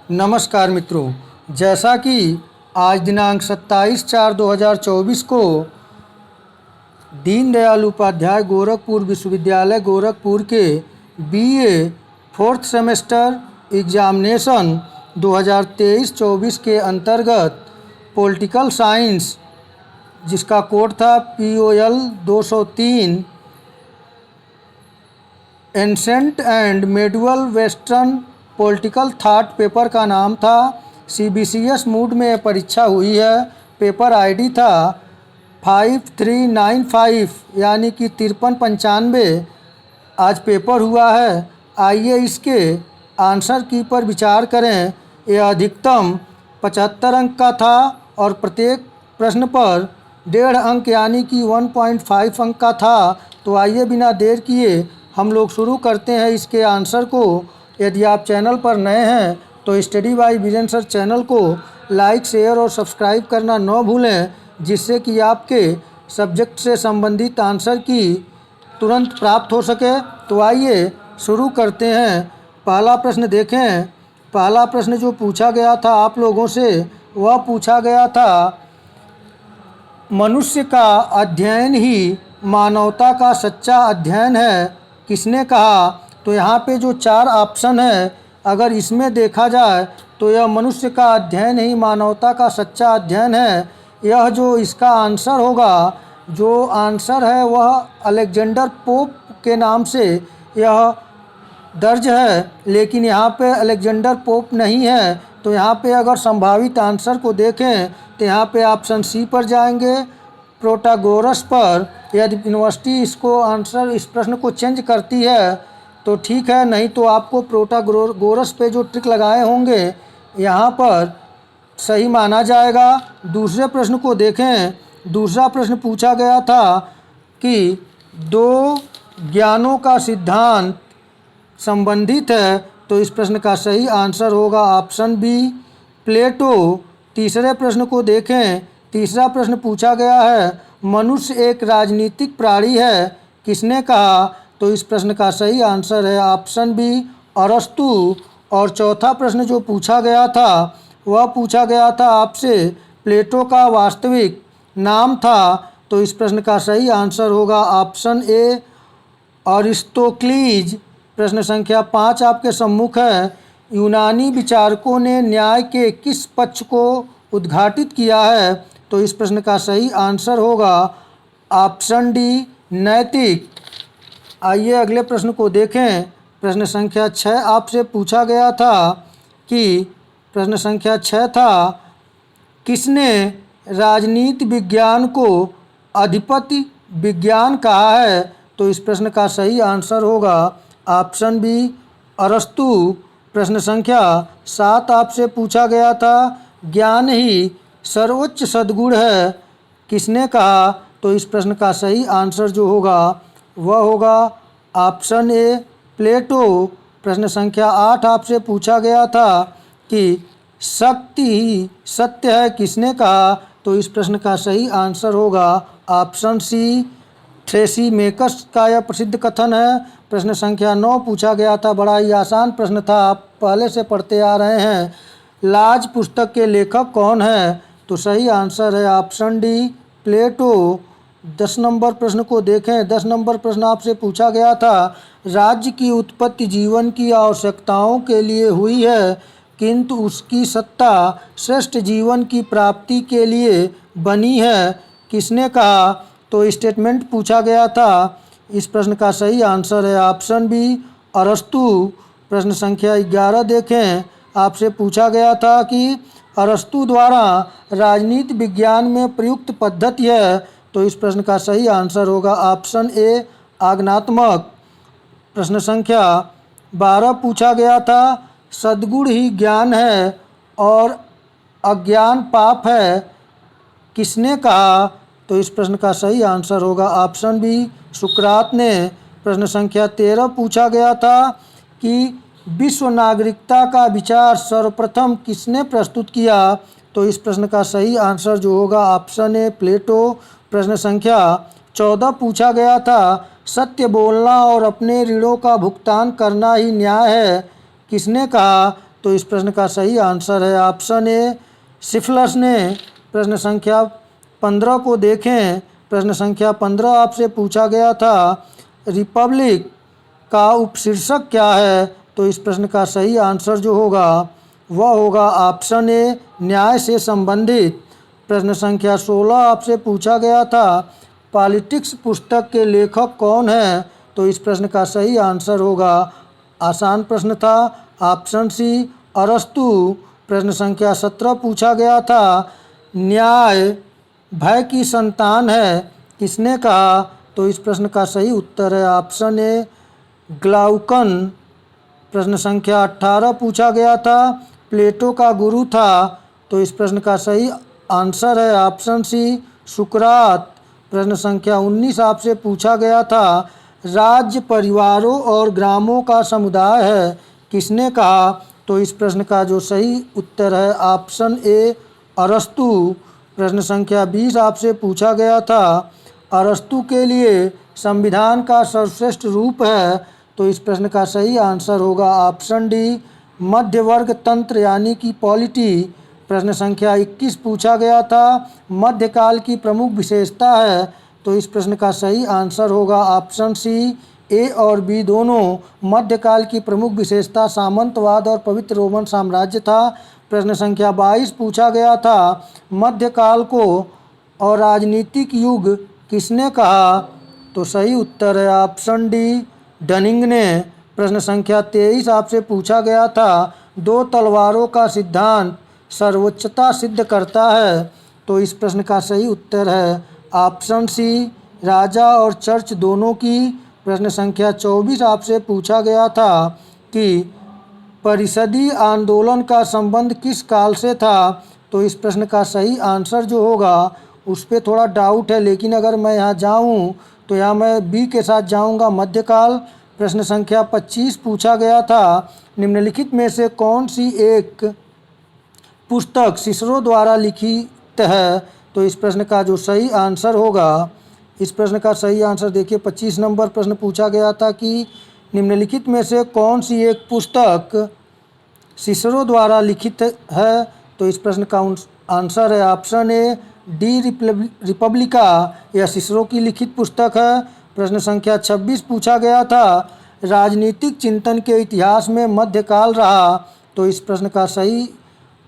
नमस्कार मित्रों, जैसा कि आज दिनांक 27/4/2024 को दीनदयाल उपाध्याय गोरखपुर विश्वविद्यालय गोरखपुर के बीए फोर्थ सेमेस्टर एग्जामिनेशन 2023-24 के अंतर्गत पॉलिटिकल साइंस, जिसका कोड था POL 203, ancient and medieval western political thought paper का नाम था। CBCS मूड में परीक्षा हुई है। पेपर आईडी था 5395 यानी कि 5395। आज पेपर हुआ है। आइए इसके आंसर की पर विचार करें। यह अधिकतम 75 अंक का था और प्रत्येक प्रश्न पर 1.5 अंक यानी कि 1.5 अंक का था। तो आइए बिना देर किए हम लोग शुरू करते हैं इसके आंसर को। यदि आप चैनल पर नए हैं तो study bye vision sir channel को लाइक, शेयर और सब्सक्राइब करना न भूलें, जिससे कि आपके सब्जेक्ट से संबंधित आंसर की तुरंत प्राप्त हो सके। तो आइए शुरू करते हैं। पहला प्रश्न देखें। पहला प्रश्न जो पूछा गया था आप लोगों से, वह पूछा गया था, मनुष्य का अध्ययन ही मानवता का सच्चा अध्ययन है, किसने कहा? तो यहाँ पे जो 4 ऑप्शन है, अगर इसमें देखा जाए तो यह मनुष्य का अध्ययन ही मानवता का सच्चा अध्ययन है। यह जो इसका आंसर होगा, जो आंसर है वह अलेक्जेंडर पोप के नाम से यह दर्ज है, लेकिन यहाँ पे अलेक्जेंडर पोप नहीं है। तो यहाँ पे अगर संभावित आंसर को देखें तो यहाँ पे ऑप्शन सी पर जाएंगे, प्रोटागोरस पर। यदि यूनिवर्सिटी इसको आंसर इस प्रश्न को चेंज करती है तो ठीक है, नहीं तो आपको प्रोटागोरस पे जो ट्रिक लगाए होंगे यहाँ पर सही माना जाएगा। दूसरे प्रश्न को देखें। दूसरा प्रश्न पूछा गया था कि 2 ज्ञानों का सिद्धांत संबंधित है, तो इस प्रश्न का सही आंसर होगा ऑप्शन बी, प्लेटो। तीसरे प्रश्न को देखें। तीसरा प्रश्न पूछा गया है, मनुष्य एक राजनीतिक प्राणी है, किसने कहा? तो इस प्रश्न का सही आंसर है ऑप्शन बी, अरस्तु। और चौथा प्रश्न जो पूछा गया था वह पूछा गया था आपसे, प्लेटो का वास्तविक नाम था, तो इस प्रश्न का सही आंसर होगा ऑप्शन ए, अरिस्टोक्लीज। प्रश्न संख्या 5 आपके सम्मुख है, यूनानी विचारकों ने न्याय के किस पक्ष को उद्घाटित किया है? तो इस प्रश्न का सही आंसर होगा ऑप्शन डी, नैतिक। आइए अगले प्रश्न को देखें। प्रश्न संख्या 6 आपसे पूछा गया था कि प्रश्न संख्या 6 था, किसने राजनीति विज्ञान को अधिपति विज्ञान कहा है? तो इस प्रश्न का सही आंसर होगा ऑप्शन बी, अरस्तु। प्रश्न संख्या 7 आपसे पूछा गया था, ज्ञान ही सर्वोच्च सद्गुण है, किसने कहा? तो इस प्रश्न का सही आंसर जो होगा वह होगा ऑप्शन ए, प्लेटो। प्रश्न संख्या 8 आपसे पूछा गया था कि शक्ति ही सत्य है, किसने कहा? तो इस प्रश्न का सही आंसर होगा ऑप्शन सी, थ्रेसीमेकस का यह प्रसिद्ध कथन है। प्रश्न संख्या 9 पूछा गया था, बड़ा ही आसान प्रश्न था, आप पहले से पढ़ते आ रहे हैं, लाज पुस्तक के लेखक कौन है? तो सही आंसर है ऑप्शन डी, प्लेटो। 10 नंबर प्रश्न को देखें। 10 नंबर प्रश्न आपसे पूछा गया था, राज्य की उत्पत्ति जीवन की आवश्यकताओं के लिए हुई है, किंतु उसकी सत्ता श्रेष्ठ जीवन की प्राप्ति के लिए बनी है, किसने कहा? तो स्टेटमेंट पूछा गया था। इस प्रश्न का सही आंसर है ऑप्शन बी, अरस्तु। प्रश्न संख्या 11 देखें। आपसे पूछा गया था कि अरस्तु द्वारा राजनीति विज्ञान में प्रयुक्त पद्धति है, तो इस प्रश्न का सही आंसर होगा ऑप्शन ए, आज्ञात्मक। प्रश्न संख्या 12 पूछा गया था, सद्गुण ही ज्ञान है और अज्ञान पाप है, किसने कहा? तो इस प्रश्न का सही आंसर होगा ऑप्शन बी, सुकरात ने। प्रश्न संख्या 13 पूछा गया था कि विश्व नागरिकता का विचार सर्वप्रथम किसने प्रस्तुत किया? तो इस प्रश्न का सही आंसर जो होगा ऑप्शन ए, प्लेटो। प्रश्न संख्या 14 पूछा गया था, सत्य बोलना और अपने ऋणों का भुगतान करना ही न्याय है, किसने कहा? तो इस प्रश्न का सही आंसर है ऑप्शन ए सिफिलिस ने। प्रश्न संख्या 15 को देखें। प्रश्न संख्या 15 आपसे पूछा गया था रिपब्लिक का उपशीर्षक क्या है, तो इस प्रश्न का सही आंसर जो होगा वह होगा ऑप्शन ए न्याय से संबंधित। प्रश्न संख्या 16 आपसे पूछा गया था पॉलिटिक्स पुस्तक के लेखक कौन है, तो इस प्रश्न का सही आंसर होगा, आसान प्रश्न था, ऑप्शन सी अरस्तु। प्रश्न संख्या 17 पूछा गया था न्याय भय की संतान है, किसने कहा, तो इस प्रश्न का सही उत्तर है ऑप्शन ए ग्लाउकन। प्रश्न संख्या 18 पूछा गया था प्लेटो का गुरु था, तो इस प्रश्न का सही आंसर है ऑप्शन सी सुकरात। प्रश्न संख्या 19 आपसे पूछा गया था राज्य परिवारों और ग्रामों का समुदाय है, किसने कहा, तो इस प्रश्न का जो सही उत्तर है ऑप्शन ए अरस्तु। प्रश्न संख्या 20 आपसे पूछा गया था अरस्तु के लिए संविधान का सर्वश्रेष्ठ रूप है, तो इस प्रश्न का सही आंसर होगा ऑप्शन डी मध्यवर्ग तंत्र यानी कि पॉलिटी। प्रश्न संख्या 21 पूछा गया था मध्यकाल की प्रमुख विशेषता है, तो इस प्रश्न का सही आंसर होगा ऑप्शन सी ए और बी दोनों। मध्यकाल की प्रमुख विशेषता सामंतवाद और पवित्र रोमन साम्राज्य था। प्रश्न संख्या 22 पूछा गया था मध्यकाल को और राजनीतिक युग किसने कहा, तो सही उत्तर है ऑप्शन डी डनिंग ने। प्रश्न संख्या 23 आपसे पूछा गया था दो तलवारों का सिद्धांत सर्वोच्चता सिद्ध करता है, तो इस प्रश्न का सही उत्तर है ऑप्शन सी राजा और चर्च दोनों की। प्रश्न संख्या 24 आपसे पूछा गया था कि परिषदीय आंदोलन का संबंध किस काल से था, तो इस प्रश्न का सही आंसर जो होगा उस पर थोड़ा डाउट है, लेकिन अगर मैं यहाँ जाऊँ तो यहाँ मैं बी के साथ जाऊँगा मध्यकाल। प्रश्न संख्या 25 पूछा गया था निम्नलिखित में से कौन सी एक पुस्तक सिसरो द्वारा लिखित है, तो इस प्रश्न का जो सही आंसर होगा, इस प्रश्न का सही आंसर देखिए 25 नंबर प्रश्न पूछा गया था कि निम्नलिखित में से कौन सी एक पुस्तक सिसरो द्वारा लिखित है, तो इस प्रश्न का आंसर है ऑप्शन ए डी रिपब्लिका, यह सिसरो की लिखित पुस्तक है। प्रश्न संख्या 26 पूछा गया था राजनीतिक चिंतन के इतिहास में मध्यकाल रहा, तो इस प्रश्न का सही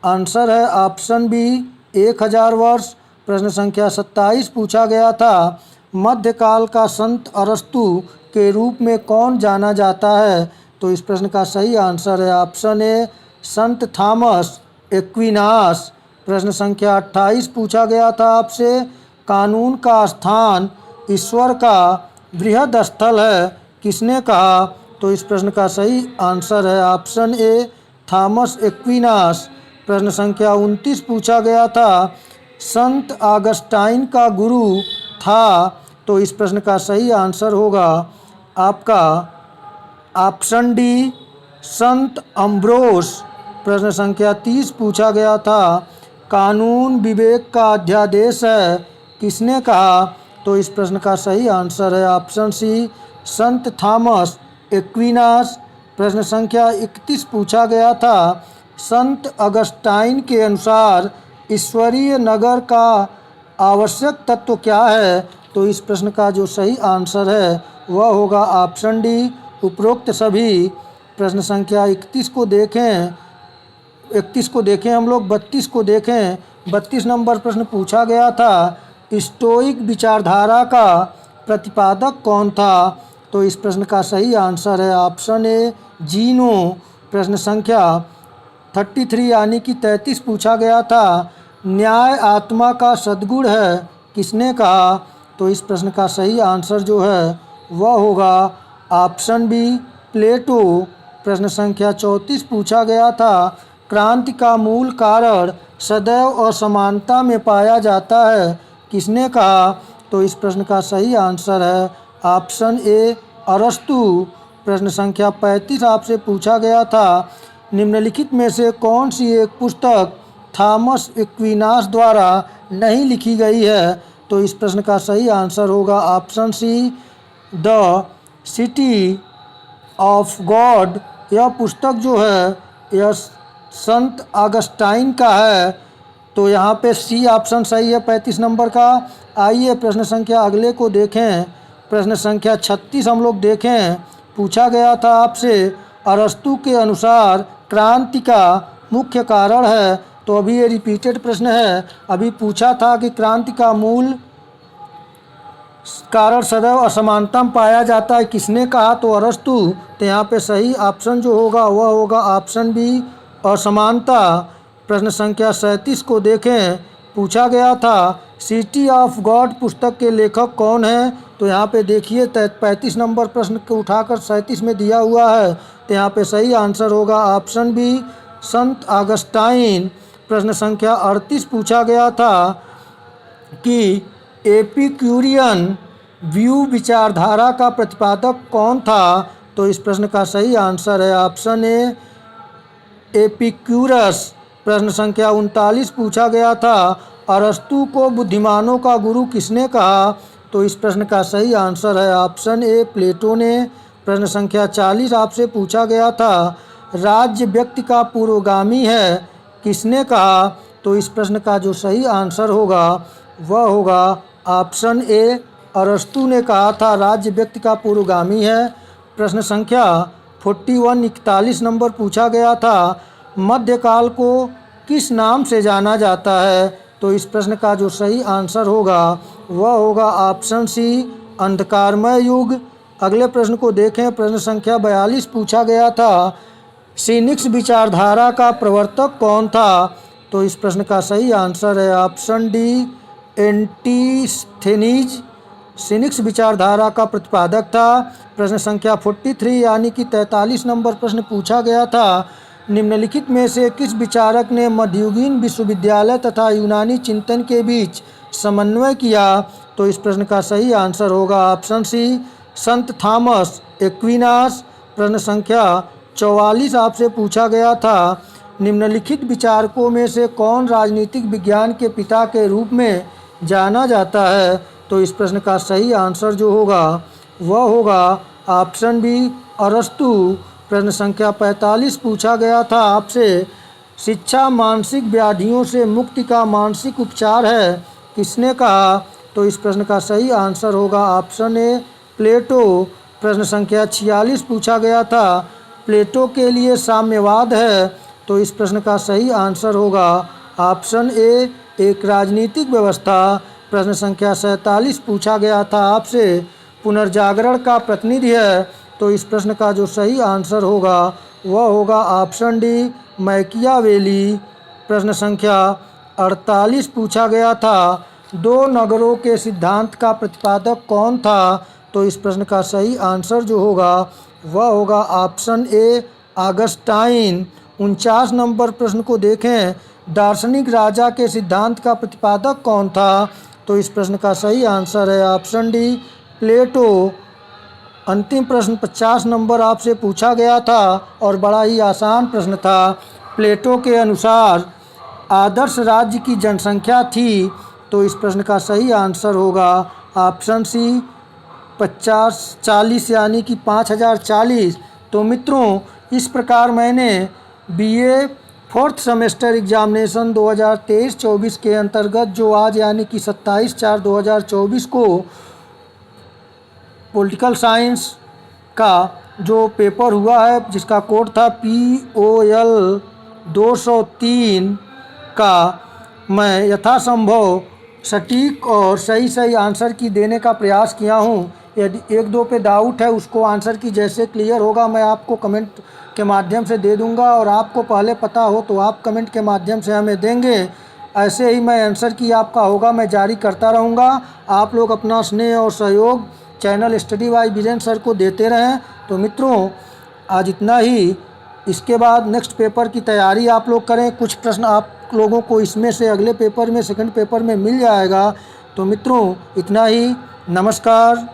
आंसर है ऑप्शन बी 1000 वर्ष। प्रश्न संख्या 27 पूछा गया था मध्यकाल का संत अरस्तु के रूप में कौन जाना जाता है, तो इस प्रश्न का सही आंसर है option A Sant Thomas Aquinas. प्रश्न संख्या 28 पूछा गया था आपसे कानून का स्थान ईश्वर का बृहद स्थल है, किसने कहा, तो इस प्रश्न का सही आंसर है ऑप्शन ए थॉमस एक्विनास। प्रश्न संख्या 29 पूछा गया था संत ऑगस्टाइन का गुरु था, तो इस प्रश्न का सही आंसर होगा आपका ऑप्शन डी संत अम्ब्रोस। प्रश्न संख्या 30 पूछा गया था कानून विवेक का अध्यादेश है, किसने कहा, तो इस प्रश्न का सही आंसर है ऑप्शन सी संत थॉमस एक्विनास। प्रश्न संख्या 31 पूछा गया था संत अगस्टाइन के अनुसार ईश्वरीय नगर का आवश्यक तत्व क्या है, तो इस प्रश्न का जो सही आंसर है वह होगा ऑप्शन डी उपरोक्त सभी। प्रश्न संख्या 31 को देखें हम लोग 32 को देखें। 32 नंबर प्रश्न पूछा गया था स्टोइक विचारधारा का प्रतिपादक कौन था, तो इस प्रश्न का सही आंसर है ऑप्शन ए जीनो। प्रश्न संख्या 33 यानी कि 33 पूछा गया था न्याय आत्मा का सद्गुण है, किसने कहा, तो इस प्रश्न का सही आंसर जो है वह होगा ऑप्शन बी प्लेटो। प्रश्न संख्या 34 पूछा गया था क्रांति का मूल कारण सदैव असमानता में पाया जाता है, किसने कहा, तो इस प्रश्न का सही आंसर है ऑप्शन ए अरस्तु। प्रश्न संख्या 35 आपसे पूछा गया था निम्नलिखित में से कौन सी एक पुस्तक थॉमस एक्विनास द्वारा नहीं लिखी गई है, तो इस प्रश्न का सही आंसर होगा option see the city of God. यह पुस्तक जो है यह संत ऑगस्टाइन का है। तो यहाँ पे सी ऑप्शन सही है 35 नंबर का। आइए प्रश्न संख्या अगले को देखें। प्रश्न संख्या 36 हम लोग देखें। पूछा गया था आपसे, अरस्तु के अनुसार क्रांति का मुख्य कारण है। तो अभी ये रिपीटेड प्रश्न है। अभी पूछा था कि क्रांति का मूल कारण सदैव असमानता में पाया जाता है, किसने कहा? तो अरस्तु। तो यहाँ पे सही ऑप्शन जो होगा वह होगा ऑप्शन बी, असमानता। प्रश्न संख्या 37 को देखें। पूछा गया था, सिटी ऑफ गॉड पुस्तक के लेखक कौन हैं? तो यहाँ पे देखिए 35 नंबर प्रश्न को उठाकर 37 में दिया हुआ है। तो यहाँ पे सही आंसर होगा ऑप्शन बी, संत ऑगस्टाइन। प्रश्न संख्या 38 पूछा गया था कि एपिक्यूरियन व्यू विचारधारा का प्रतिपादक कौन था? तो इस प्रश्न का सही आंसर है ऑप्शन ए, एपिक्यूरस। प्रश्न संख्या 39 पूछा गया था, अरस्तु को बुद्धिमानों का गुरु किसने कहा? तो इस प्रश्न का सही आंसर है ऑप्शन ए, प्लेटो ने। प्रश्न संख्या 40 आपसे पूछा गया था, राज्य व्यक्ति का पूर्वगामी है, किसने कहा? तो इस प्रश्न का जो सही आंसर होगा वह होगा ऑप्शन ए, अरस्तु ने कहा था राज्य व्यक्ति का पूर्वगामी है। प्रश्न संख्या 41 नंबर पूछा गया था, मध्यकाल को किस नाम से जाना जाता है? तो इस प्रश्न का जो सही आंसर होगा वह होगा ऑप्शन सी, अंधकारमय युग। अगले प्रश्न को देखें। प्रश्न संख्या 42 पूछा गया था, सीनिक्स विचारधारा का प्रवर्तक कौन था? तो इस प्रश्न का सही आंसर है ऑप्शन डी, एंटीस्थेनीज सीनिक्स विचारधारा का प्रतिपादक था। प्रश्न संख्या 43 यानी कि 43 नंबर प्रश्न पूछा गया था, निम्नलिखित में से किस विचारक ने मध्ययुगीन विश्वविद्यालय तथा यूनानी चिंतन के बीच समन्वय किया? तो इस प्रश्न का सही आंसर होगा ऑप्शन सी, संत थॉमस एक्विनास। प्रश्न संख्या 44 आपसे पूछा गया था, निम्नलिखित विचारकों में से कौन राजनीतिक विज्ञान के पिता के रूप में जाना जाता है? तो इस प्रश्न का सही आंसर जो होगा वह होगा ऑप्शन बी, अरस्तु। प्रश्न संख्या 45 पूछा गया था आपसे, शिक्षा मानसिक व्याधियों से मुक्ति का मानसिक उपचार है, किसने कहा? तो इस प्रश्न का सही आंसर होगा ऑप्शन ए, प्लेटो। प्रश्न संख्या 46 पूछा गया था, प्लेटो के लिए साम्यवाद है। तो इस प्रश्न का सही आंसर होगा ऑप्शन ए, एक राजनीतिक व्यवस्था। प्रश्न संख्या 47 पूछा गया था आपसे, पुनर्जागरण का प्रतिनिधि है। तो इस प्रश्न का जो सही आंसर होगा वह होगा ऑप्शन डी, मैकियावेली। प्रश्न संख्या 48 पूछा गया था, दो नगरों के सिद्धांत का प्रतिपादक कौन था? तो इस प्रश्न का सही आंसर जो होगा वह होगा ऑप्शन ए, ऑगस्टाइन। 49 नंबर प्रश्न को देखें, दार्शनिक राजा के सिद्धांत का प्रतिपादक कौन था? तो इस प्रश्न का सही आंसर है ऑप्शन डी, प्लेटो। अंतिम प्रश्न 50 नंबर आपसे पूछा गया था और बड़ा ही आसान प्रश्न था। प्लेटो के अनुसार आदर्श राज्य की जनसंख्या थी। तो इस प्रश्न का सही आंसर होगा ऑप्शन सी, 40 यानी कि 5040। तो मित्रों, इस प्रकार मैंने बीए 4th सेमेस्टर एग्जामिनेशन 2023-24 के अंतर्गत जो आज यानी कि 27/4/2024 को पॉलिटिकल साइंस का जो पेपर हुआ है, जिसका कोड था POL 203 का, मैं यथासंभव सटीक और सही आंसर की देने का प्रयास किया हूँ। यदि एक दो पे डाउट है, उसको आंसर की जैसे क्लियर होगा मैं आपको कमेंट के माध्यम से दे दूंगा, और आपको पहले पता हो तो आप कमेंट के माध्यम से हमें देंगे। ऐसे ही मैं आंसर की आपका होगा मैं जारी करता रहूँगा। आप लोग अपना स्नेह और सहयोग channel study by Virendra sir को देते रहें। तो मित्रों, आज इतना ही। इसके बाद नेक्स्ट पेपर की तैयारी आप लोग करें। कुछ प्रश्न आप लोगों को इसमें से अगले पेपर में, सेकंड पेपर में मिल जाएगा। तो मित्रों, इतना ही। नमस्कार।